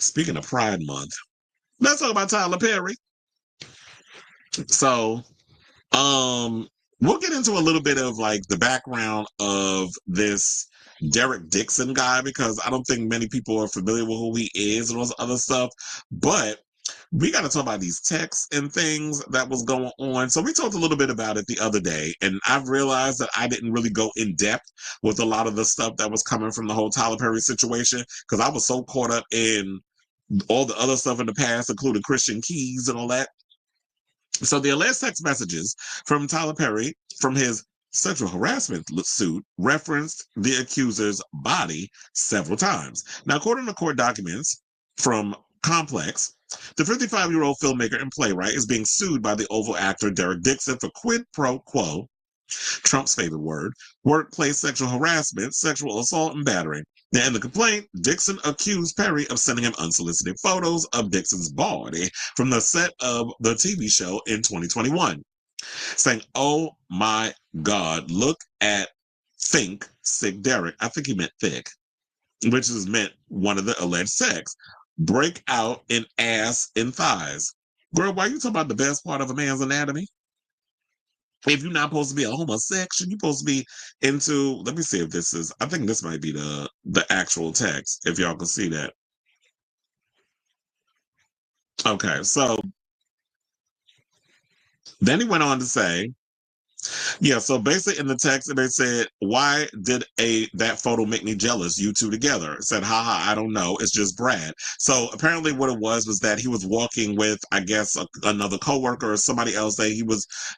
Speaking of Pride Month, let's talk about Tyler Perry. So, um, we'll get into a little bit of like the background of this Derek Dixon guy because I don't think many people are familiar with who he is and all this other stuff. But we got to talk about these texts and things that was going on. So we talked a little bit about it the other day, and I've realized that I didn't really go in depth with a lot of the stuff that was coming from the whole Tyler Perry situation because I was so caught up in all the other stuff in the past, including Christian Keys and all that. So the alleged text messages from Tyler Perry from his sexual harassment suit referenced the accuser's body several times. Now, according to court documents from Complex, the 55-year-old filmmaker and playwright is being sued by the Oval actor Derek Dixon for quid pro quo, Trump's favorite word, workplace sexual harassment, sexual assault, and battery. Now, in the complaint, Dixon accused Perry of sending him unsolicited photos of Dixon's body from the set of the TV show in 2021, saying, "Oh my God, look at Think Sick Derek." I think he meant thick, which is meant one of the alleged sex. Break out in ass and thighs. Girl, why are you talking about the best part of a man's anatomy? If you're not supposed to be a homosexual, you're supposed to be into, let me see if this is, I think this might be the actual text, if y'all can see that. Okay, so then he went on to say, yeah, so basically in the text, they said, "Why did that photo make me jealous? You two together." It said, "Haha, I don't know. It's just Brad." So apparently what it was that he was walking with, I guess, another coworker or somebody else that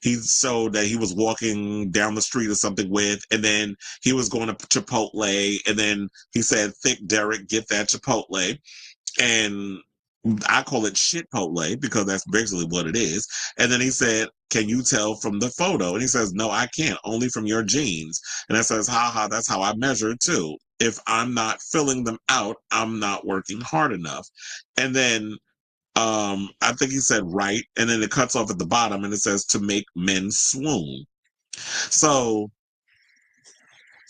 he showed that he was walking down the street or something with, and then he was going to Chipotle, and then he said, "Thick Derek, get that Chipotle." And I call it shitpotle because that's basically what it is. And then he said, "Can you tell from the photo?" And he says, "No, I can't, only from your jeans." And I says, "Ha, that's how I measure too. If I'm not filling them out, I'm not working hard enough." And then I think he said right, and then it cuts off at the bottom and it says, "To make men swoon." So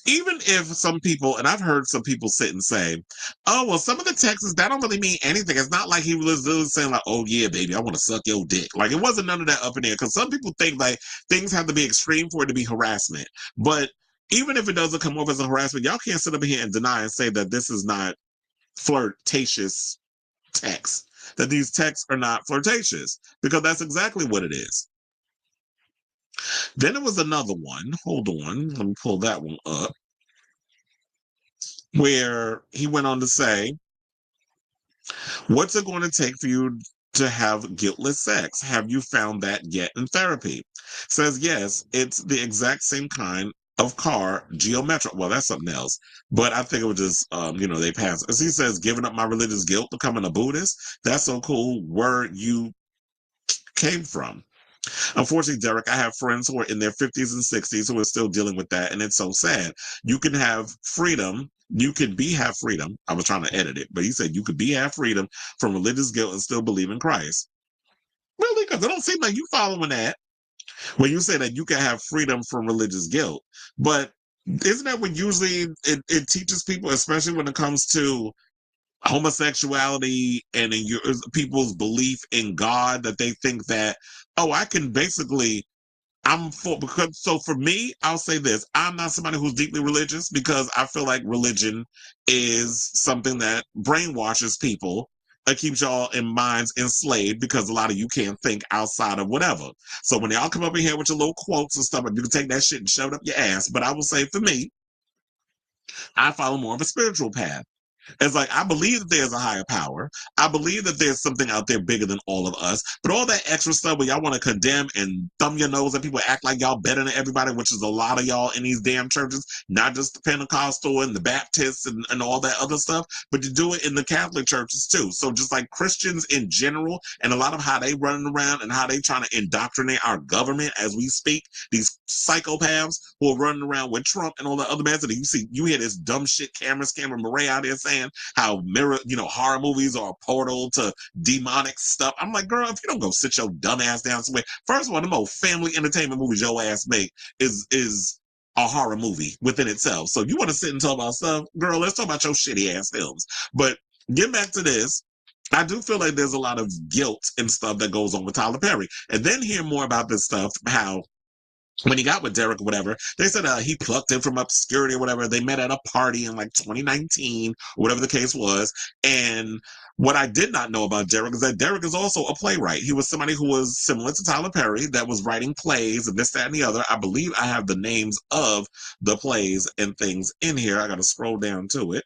even if some people, and I've heard some people sit and say, "Oh, well, some of the texts, that don't really mean anything." It's not like he was really saying like, "Oh yeah, baby, I want to suck your dick." Like it wasn't none of that up in there. Because some people think like things have to be extreme for it to be harassment. But even if it doesn't come off as a harassment, y'all can't sit up here and deny and say that this is not flirtatious text, that these texts are not flirtatious, because that's exactly what it is. Then there was another one. Hold on. Let me pull that one up. Where he went on to say, "What's it going to take for you to have guiltless sex? Have you found that yet in therapy?" Says, "Yes, it's the exact same kind of car, geometric." Well, that's something else. But I think it was just, they pass. As he says, "Giving up my religious guilt, becoming a Buddhist. That's so cool. Where you came from." Unfortunately, Derek, I have friends who are in their 50s and 60s who are still dealing with that, and it's so sad. You can have freedom. You could have freedom. I was trying to edit it, but he said you could have freedom from religious guilt and still believe in Christ. Really? Because it don't seem like you following that when you say that you can have freedom from religious guilt. But isn't that what usually it teaches people, especially when it comes to homosexuality and in people's belief in God, that they think that, oh, I can basically, I'm for, because, so for me, I'll say this: I'm not somebody who's deeply religious because I feel like religion is something that brainwashes people. It keeps y'all in minds enslaved because a lot of you can't think outside of whatever. So when y'all come up in here with your little quotes and stuff, you can take that shit and shove it up your ass. But I will say, for me, I follow more of a spiritual path. It's like, I believe that there's a higher power. I believe that there's something out there bigger than all of us. But all that extra stuff where y'all want to condemn and thumb your nose at people, act like y'all better than everybody, which is a lot of y'all in these damn churches, not just the Pentecostal and the Baptists and all that other stuff, but you do it in the Catholic churches too. So just like Christians in general, and a lot of how they running around and how they trying to indoctrinate our government as we speak, these psychopaths who are running around with Trump and all the other mess. And you hear this dumb shit Cameron Murray out there saying how horror movies are a portal to demonic stuff. I'm like, girl, if you don't go sit your dumb ass down somewhere, first of all, the most family entertainment movies your ass make is a horror movie within itself. So you want to sit and talk about stuff, girl, let's talk about your shitty ass films. But get back to this. I do feel like there's a lot of guilt and stuff that goes on with Tyler Perry. And then hear more about this stuff, how when he got with Derek or whatever, they said he plucked him from obscurity or whatever. They met at a party in like 2019, or whatever the case was. And what I did not know about Derek is that Derek is also a playwright. He was somebody who was similar to Tyler Perry that was writing plays and this, that, and the other. I believe I have the names of the plays and things in here. I got to scroll down to it.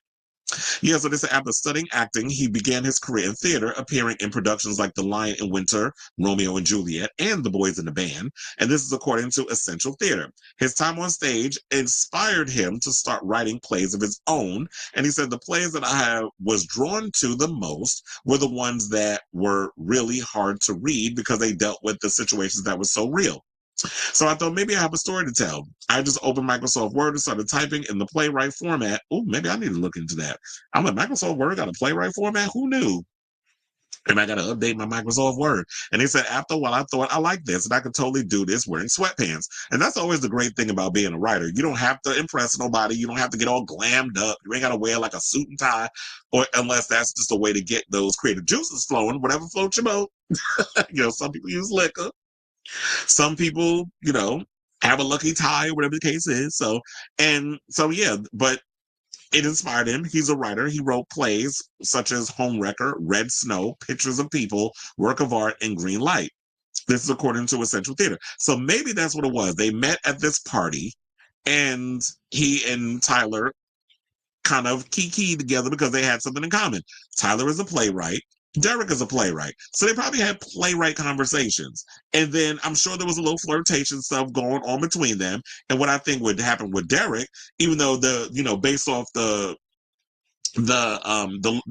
Yeah, so this after studying acting, he began his career in theater, appearing in productions like The Lion in Winter, Romeo and Juliet, and The Boys in the Band. And this is according to Essential Theater. His time on stage inspired him to start writing plays of his own. And he said the plays that was drawn to the most were the ones that were really hard to read because they dealt with the situations that were so real. So I thought maybe I have a story to tell. I just opened Microsoft Word and started typing in the playwright format. Oh, maybe I need to look into that. I'm like, Microsoft Word got a playwright format? Who knew? And I got to update my Microsoft Word. And they said, after a while, I thought I like this and I could totally do this wearing sweatpants. And that's always the great thing about being a writer. You don't have to impress nobody. You don't have to get all glammed up. You ain't got to wear like a suit and tie, or unless that's just a way to get those creative juices flowing, whatever floats your boat. Some people use liquor. Some people, have a lucky tie or whatever the case is. Yeah, but it inspired him. He's a writer. He wrote plays such as Homewrecker, Red Snow, Pictures of People, Work of Art, and Green Light. This is according to Essential Theater. So maybe that's what it was. They met at this party, and he and Tyler kind of kiki together because they had something in common. Tyler is a playwright. Derek is a playwright. So they probably had playwright conversations. And then I'm sure there was a little flirtation stuff going on between them. And what I think would happen with Derek, even though based off the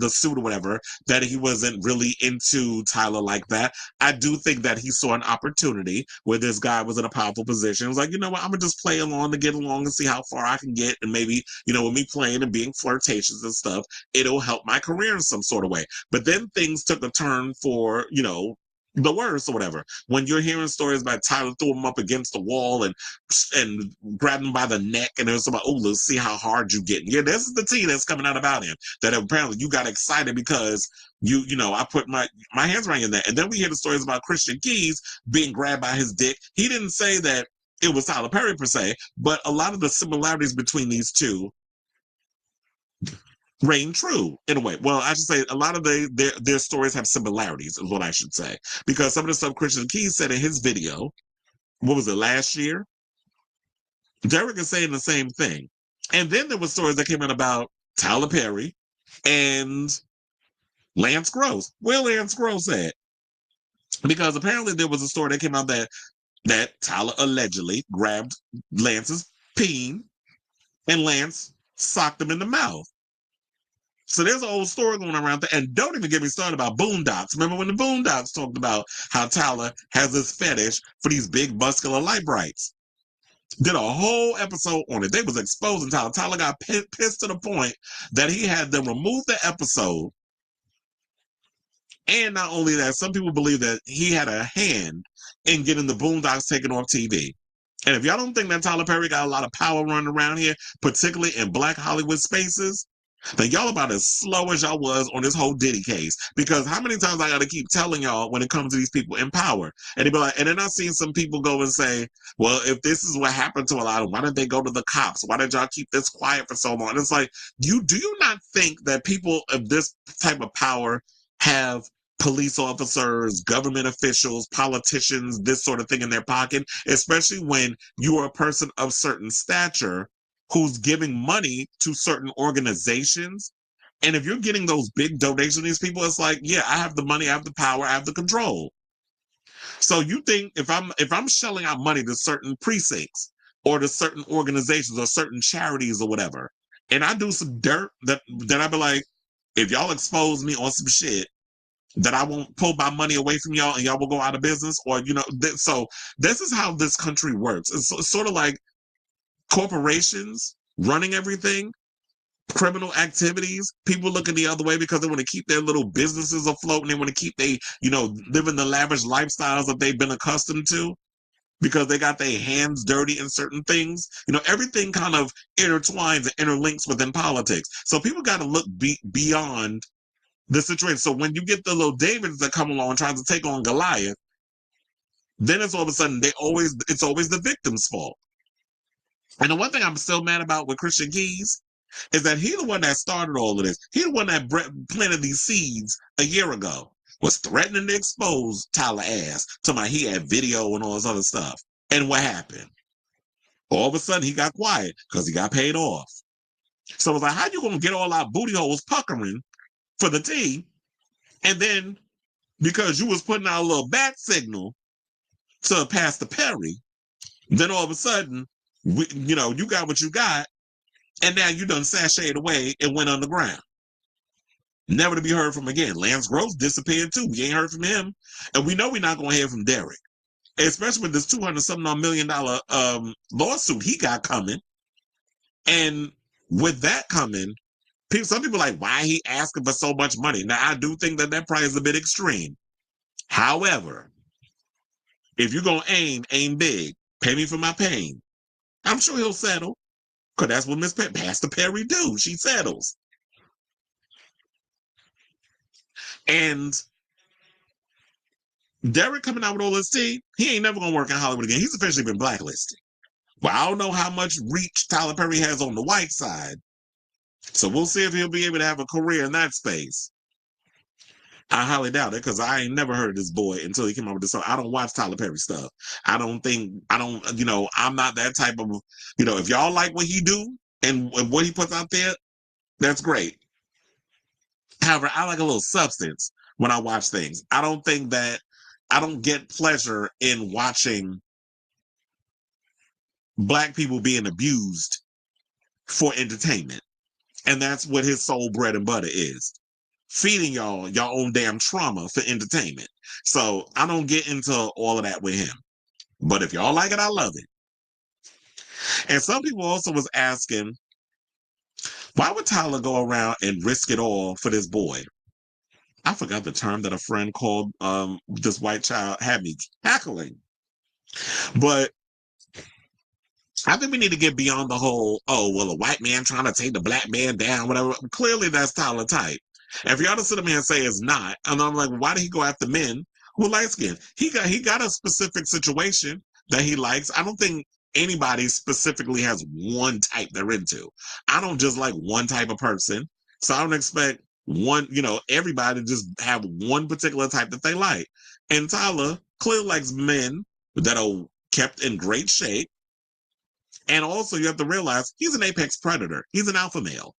suit or whatever, that he wasn't really into Tyler like that. I do think that he saw an opportunity where this guy was in a powerful position. He was like, you know what, I'm gonna just play along to get along and see how far I can get, and maybe, with me playing and being flirtatious and stuff, it'll help my career in some sort of way. But then things took a turn for, the worst or whatever. When you're hearing stories about Tyler threw him up against the wall and grabbed him by the neck, and it was about, oh, let's see how hard you get. Yeah, this is the tea that's coming out about him. That apparently you got excited because I put my hands around you in that. And then we hear the stories about Christian Keys being grabbed by his dick. He didn't say that it was Tyler Perry per se, but a lot of the similarities between these two reign true in a way. Well, I should say a lot of their stories have similarities, is what I should say. Because some of the stuff Christian Keys said in his video, what was it, last year? Derek is saying the same thing. And then there were stories that came out about Tyler Perry and Lance Gross. Where Lance Gross at? Because apparently there was a story that came out that Tyler allegedly grabbed Lance's peen and Lance socked him in the mouth. So there's an old story going around there. And don't even get me started about Boondocks. Remember when the Boondocks talked about how Tyler has this fetish for these big muscular light brights? Did a whole episode on it. They was exposing Tyler. Tyler got pissed to the point that he had them remove the episode. And not only that, some people believe that he had a hand in getting the Boondocks taken off TV. And if y'all don't think that Tyler Perry got a lot of power running around here, particularly in Black Hollywood spaces, then y'all about as slow as y'all was on this whole Diddy case. Because how many times I got to keep telling y'all when it comes to these people in power? And they be like, and then I've seen some people go and say, well, if this is what happened to a lot of them, why didn't they go to the cops? Why did y'all keep this quiet for so long? And it's like, do you not think that people of this type of power have police officers, government officials, politicians, this sort of thing in their pocket, especially when you are a person of certain stature who's giving money to certain organizations? And if you're getting those big donations from these people, it's like, yeah, I have the money, I have the power, I have the control. So you think if I'm shelling out money to certain precincts or to certain organizations or certain charities or whatever, and I do some dirt, that then I'd be like, if y'all expose me on some shit, that I won't pull my money away from y'all and y'all will go out of business, or so this is how this country works. It's sort of like corporations running everything, criminal activities, people looking the other way because they want to keep their little businesses afloat and they want to keep living the lavish lifestyles that they've been accustomed to because they got their hands dirty in certain things. Everything kind of intertwines and interlinks within politics. So people got to look beyond the situation. So when you get the little Davids that come along and try to take on Goliath, then it's all of a sudden it's always the victim's fault. And the one thing I'm still mad about with Christian Keys is that he the one that started all of this. He the one that planted these seeds a year ago. Was threatening to expose Tyler ass to my he had video and all this other stuff. And what happened? All of a sudden he got quiet because he got paid off. So it's like, how you gonna get all our booty holes puckering for the tea? And then because you was putting out a little bat signal to Pastor Perry, then all of a sudden, you got what you got, and now you done sashayed away and went underground. Never to be heard from again. Lance Gross disappeared too. We ain't heard from him. And we know we're not going to hear from Derek. Especially with this $200-something million lawsuit he got coming. And with that coming, some people are like, why he asking for so much money? Now, I do think that price is a bit extreme. However, if you're going to aim big. Pay me for my pain. I'm sure he'll settle. Because that's what Miss Pastor Perry do. She settles. And Derek coming out with all this tea, he ain't never going to work in Hollywood again. He's officially been blacklisted. Well, I don't know how much reach Tyler Perry has on the white side. So we'll see if he'll be able to have a career in that space. I highly doubt it because I ain't never heard of this boy until he came out with this song. I don't watch Tyler Perry stuff. I'm not that type of, if y'all like what he do and what he puts out there, that's great. However, I like a little substance when I watch things. I don't get pleasure in watching Black people being abused for entertainment. And that's what his sole bread and butter is. Feeding y'all your own damn trauma for entertainment. So I don't get into all of that with him. But if y'all like it, I love it. And some people also was asking, why would Tyler go around and risk it all for this boy? I forgot the term that a friend called this white child had me cackling. But I think we need to get beyond the whole, a white man trying to take the Black man down, whatever. Clearly that's Tyler type. If y'all to sit up here and say it's not, and I'm like, why did he go after men who are light skinned? He got a specific situation that he likes. I don't think anybody specifically has one type they're into. I don't just like one type of person. So I don't expect everybody to just have one particular type that they like. And Tyler clearly likes men that are kept in great shape. And also you have to realize he's an apex predator. He's an alpha male.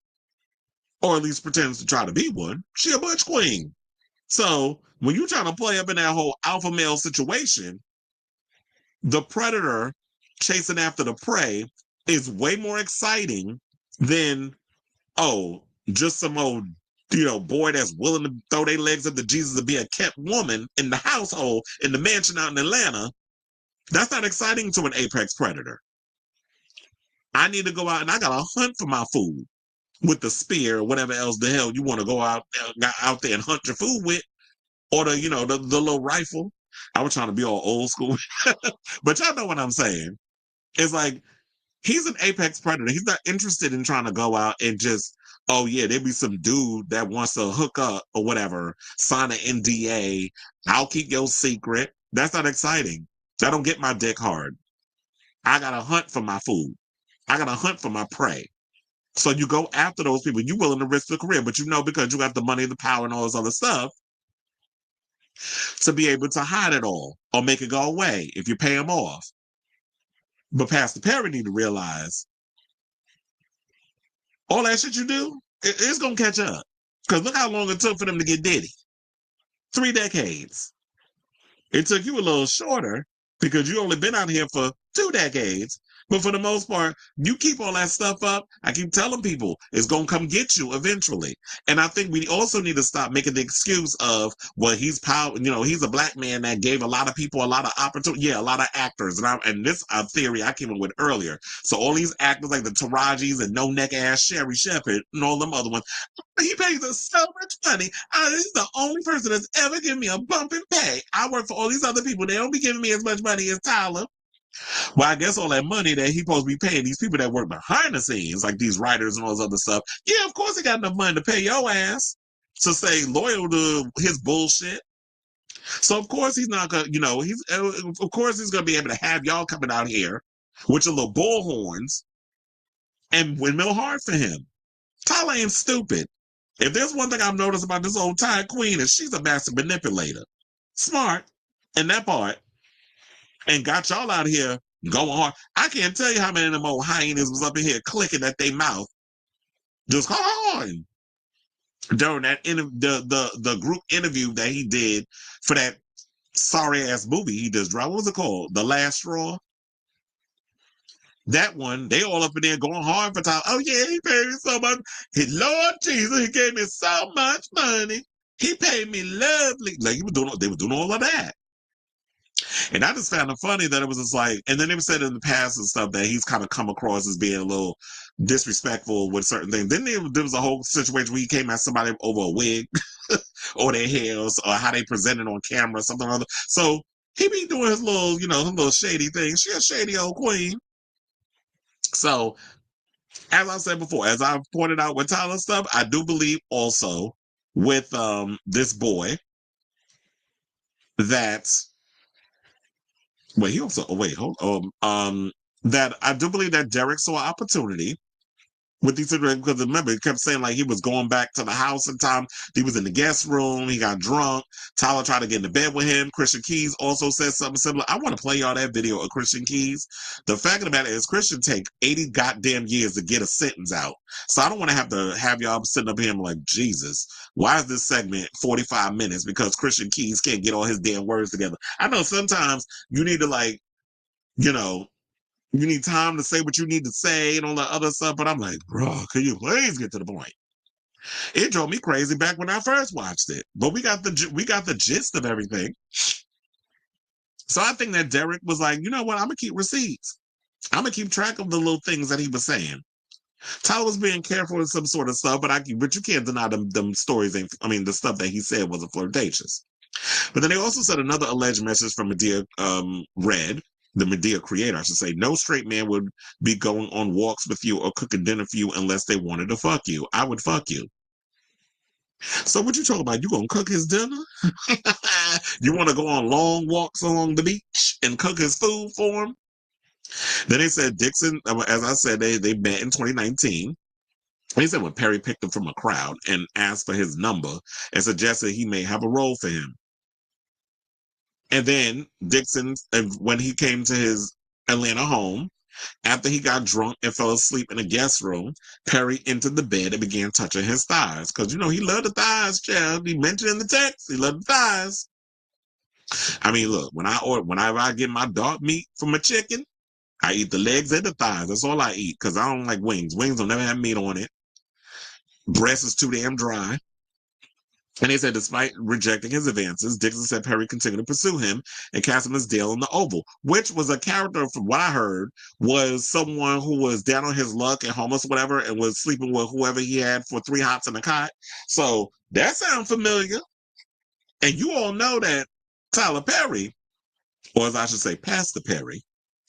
Or at least pretends to try to be one. She a butch queen. So when you're trying to play up in that whole alpha male situation, the predator chasing after the prey is way more exciting than, just some old, boy that's willing to throw their legs up to Jesus and be a kept woman in the household, in the mansion out in Atlanta. That's not exciting to an apex predator. I need to go out and I got to hunt for my food. With the spear or whatever else the hell you want to go out there and hunt your food with, or the little rifle. I was trying to be all old school, but y'all know what I'm saying. It's like he's an apex predator. He's not interested in trying to go out and just, there be some dude that wants to hook up or whatever, sign an NDA. I'll keep your secret. That's not exciting. That don't get my dick hard. I gotta hunt for my food. I gotta hunt for my prey. So you go after those people. You're willing to risk the career, but because you got the money, the power, and all this other stuff to be able to hide it all or make it go away if you pay them off. But Pastor Perry need to realize all that shit you do, it's going to catch up. Because look how long it took for them to get Diddy. 3 decades. It took you a little shorter because you only been out here for 2 decades. But for the most part, you keep all that stuff up. I keep telling people it's going to come get you eventually. And I think we also need to stop making the excuse of, he's power. He's a Black man that gave a lot of people a lot of opportunity. Yeah, a lot of actors. And this theory I came up with earlier. So all these actors like the Tarajis and no neck ass Sherry Shepherd and all them other ones, he pays us so much money. He's the only person that's ever given me a bump in pay. I work for all these other people. They don't be giving me as much money as Tyler. Well, I guess all that money that he supposed to be paying these people that work behind the scenes, like these writers and all this other stuff, yeah, of course he got enough money to pay your ass. to stay loyal to his bullshit. So of course he's not gonna, he's of course he's gonna be able to have y'all coming out here with your little bullhorns and windmill hard for him. Tyler ain't stupid. If there's one thing I've noticed about this old Ty Queen is she's a master manipulator. Smart in that part. And got y'all out here going hard. I can't tell you how many of them old hyenas was up in here clicking at their mouth. Just hard. During that the group interview that he did for that sorry ass movie he just dropped. What was it called? The Last Straw? That one, they all up in there going hard for Tyler. Oh yeah, he paid me so much. His Lord Jesus, he gave me so much money. He paid me lovely. Like they were doing all of that. And I just found it funny that it was just like, and then they said in the past and stuff that he's kind of come across as being a little disrespectful with certain things. Then there was a whole situation where he came at somebody over a wig or their hairs or how they presented on camera, something or other. So he be doing his little, his little shady thing. She a shady old queen. So, as I said before, as I've pointed out with Tyler stuff, I do believe also with this boy that that I do believe that Derek saw opportunity with these situations because remember he kept saying like he was going back to the house in time. He was in the guest room. He got drunk. Tyler tried to get into bed with him. Christian Keys also said something similar. I want to play y'all that video of Christian Keys. The fact of the matter is Christian take 80 goddamn years to get a sentence out. So I don't want to have y'all sitting up here and like, Jesus, why is this segment 45 minutes? Because Christian Keys can't get all his damn words together. I know sometimes you need to you need time to say what you need to say and all that other stuff. But I'm like, bro, can you please get to the point? It drove me crazy back when I first watched it. But we got the gist of everything. So I think that Derek was like, you know what? I'm going to keep receipts. I'm going to keep track of the little things that he was saying. Tyler was being careful with some sort of stuff, but you can't deny them stories. The stuff that he said wasn't flirtatious. But then they also said another alleged message from Medea read, the Medea creator, I should say, no straight man would be going on walks with you or cooking dinner for you unless they wanted to fuck you. I would fuck you. So what you talking about? You gonna cook his dinner? You want to go on long walks along the beach and cook his food for him? Then they said Dixon, as I said, they met in 2019. He said when Perry picked him from a crowd and asked for his number and suggested he may have a role for him. And then Dixon, when he came to his Atlanta home, after he got drunk and fell asleep in a guest room, Perry entered the bed and began touching his thighs. Because, he loved the thighs, child. He mentioned in the text, he loved the thighs. I mean, look, whenever I get my dark meat from a chicken, I eat the legs and the thighs. That's all I eat because I don't like wings. Wings don't never have meat on it. Breast is too damn dry. And they said, despite rejecting his advances, Dixon said Perry continued to pursue him and cast him as Dale in the Oval, which was a character, from what I heard, was someone who was down on his luck and homeless, whatever, and was sleeping with whoever he had for 3 hots and a cot. So that sounds familiar. And you all know that Tyler Perry, or as I should say, Pastor Perry,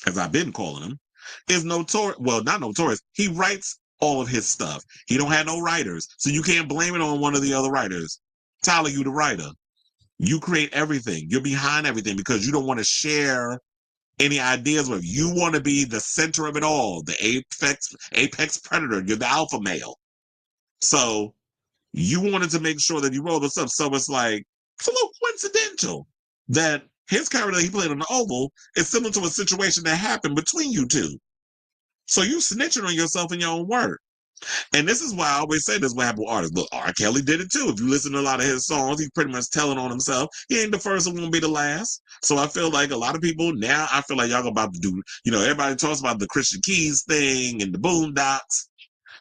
as I've been calling him, is notorious. Well, not notorious. He writes all of his stuff. He don't have no writers. So you can't blame it on one of the other writers. Tyler, you the writer. You create everything. You're behind everything because you don't want to share any ideas with. You want to be the center of it all, the apex predator. You're the alpha male. So you wanted to make sure that you roll this up. So it's like, it's a little coincidental that his character that he played on the Oval is similar to a situation that happened between you two. So you snitching on yourself in your own work. And this is why I always say this what happened with artists. Look, R. Kelly did it too. If you listen to a lot of his songs, he's pretty much telling on himself. He ain't the first and won't be the last. So I feel like a lot of people now, I feel like y'all about to do, everybody talks about the Christian Keys thing and the Boondocks.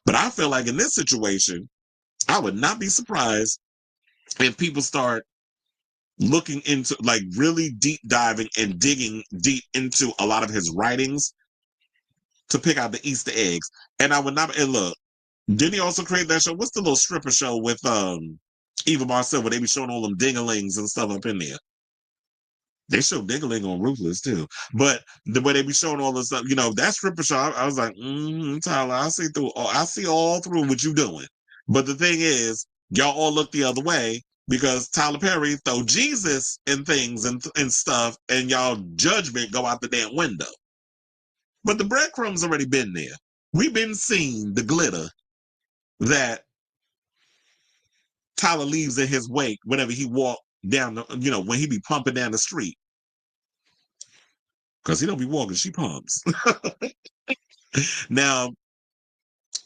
But I feel like in this situation, I would not be surprised if people start looking into, like, really deep diving and digging deep into a lot of his writings to pick out the Easter eggs. And I would not, and look, didn't he also create that show? What's the little stripper show with Eva Marcel where they be showing all them dinglings and stuff up in there? They show dingling on Ruthless too. But the way they be showing all this stuff, that stripper show, I was like, Tyler, I see all through what you doing. But the thing is, y'all all look the other way because Tyler Perry throw Jesus in things and stuff, and y'all judgment go out the damn window. But the breadcrumbs already been there. We've been seeing the glitter that Tyler leaves in his wake whenever he walk down the, when he be pumping down the street. Because he don't be walking, she pumps. Now,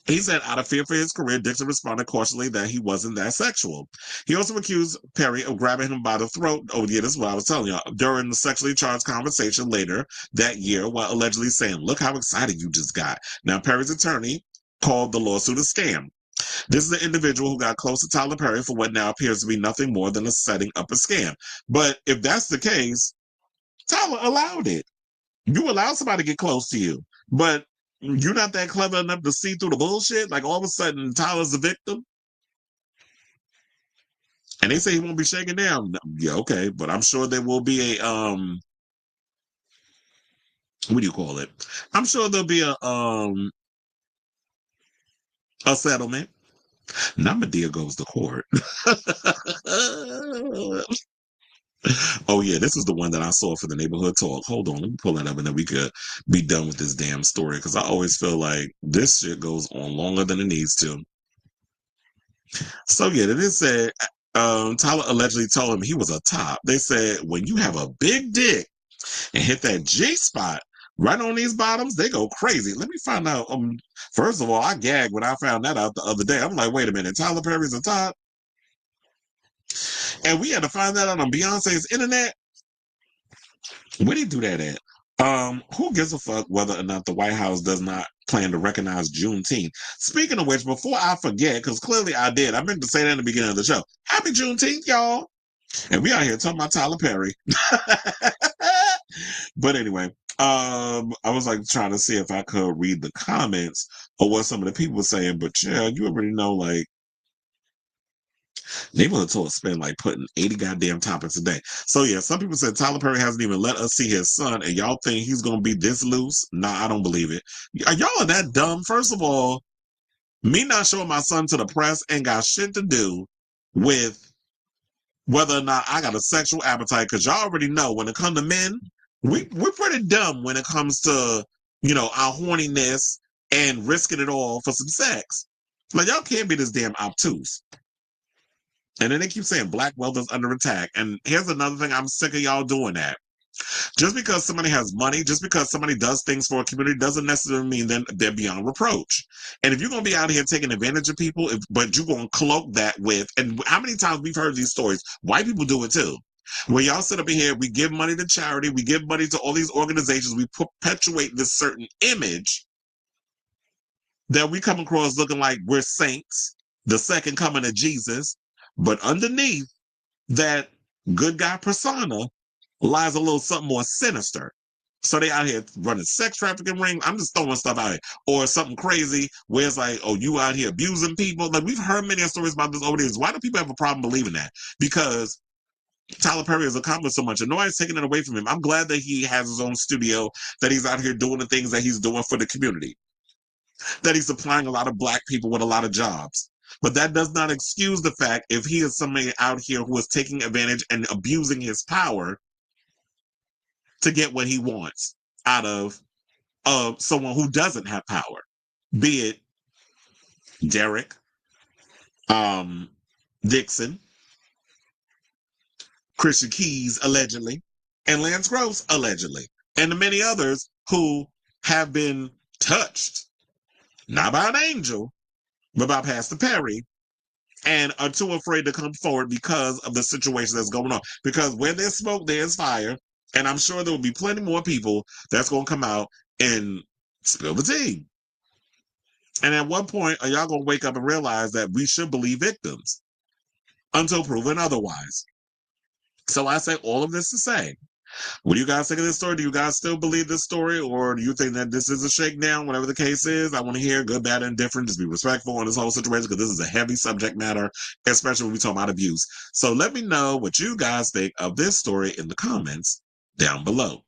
he said, out of fear for his career, Dixon responded cautiously that he wasn't that sexual. He also accused Perry of grabbing him by the throat. Oh, yeah, this is what I was telling y'all. During the sexually charged conversation later that year, while allegedly saying, look how excited you just got. Now, Perry's attorney called the lawsuit a scam. This is the individual who got close to Tyler Perry for what now appears to be nothing more than a setting up a scam. But if that's the case, Tyler allowed it. You allow somebody to get close to you, but you're not that clever enough to see through the bullshit. Like all of a sudden, Tyler's the victim, and they say he won't be shaken down. Yeah, okay, but I'm sure there will be a what do you call it? I'm sure there'll be a settlement. Now Madea goes to court. Oh yeah, this is the one that I saw for the neighborhood talk. Hold on, let me pull that up and then we could be done with this damn story because I always feel like this shit goes on longer than it needs to. So yeah, they said Tyler allegedly told him he was a top. They said when you have a big dick and hit that G spot right on these bottoms, they go crazy. Let me find out. First of all, I gagged when I found that out the other day. I'm like, wait a minute, Tyler Perry's a top. And we had to find that out on Beyonce's internet. Where did he do that at? Who gives a fuck whether or not the White House does not plan to recognize Juneteenth? Speaking of which, before I forget, because clearly I did, I meant to say that in the beginning of the show. Happy Juneteenth, y'all. And we out here talking about Tyler Perry. But anyway, I was like trying to see if I could read the comments or what some of the people were saying, but yeah, you already know, like, neighborhood talk spend like putting 80 goddamn topics a day. So yeah, some people said Tyler Perry hasn't even let us see his son, and y'all think he's gonna be this loose? Nah, I don't believe it. Y'all are that dumb. First of all, me not showing my son to the press ain't got shit to do with whether or not I got a sexual appetite, because y'all already know when it comes to men, we're pretty dumb when it comes to, our horniness and risking it all for some sex. Like, y'all can't be this damn obtuse. And then they keep saying black wealth is under attack. And here's another thing, I'm sick of y'all doing that. Just because somebody has money, just because somebody does things for a community doesn't necessarily mean then they're beyond reproach. And if you're going to be out here taking advantage of people, but you're going to cloak that with, and how many times we've heard these stories, white people do it too. Where y'all sit up in here, we give money to charity, we give money to all these organizations, we perpetuate this certain image that we come across looking like we're saints, the second coming of Jesus. But underneath that good guy persona lies a little something more sinister. So they out here running sex trafficking rings. I'm just throwing stuff out here. Or something crazy where it's like, oh, you out here abusing people. Like, we've heard many stories about this over the years. Why do people have a problem believing that? Because Tyler Perry has accomplished so much and nobody's taking it away from him. I'm glad that he has his own studio, that he's out here doing the things that he's doing for the community, that he's supplying a lot of black people with a lot of jobs. But that does not excuse the fact if he is somebody out here who is taking advantage and abusing his power to get what he wants out of someone who doesn't have power, be it Derek, Dixon, Christian Keys, allegedly, and Lance Gross, allegedly, and the many others who have been touched, not by an angel, but by Pastor Perry, and are too afraid to come forward because of the situation that's going on. Because where there's smoke, there's fire. And I'm sure there will be plenty more people that's going to come out and spill the tea. And at one point, are y'all going to wake up and realize that we should believe victims until proven otherwise? So I say all of this to say, what do you guys think of this story? Do you guys still believe this story? Or do you think that this is a shakedown, whatever the case is? I want to hear good, bad, and indifferent. Just be respectful on this whole situation because this is a heavy subject matter, especially when we talk about abuse. So let me know what you guys think of this story in the comments down below.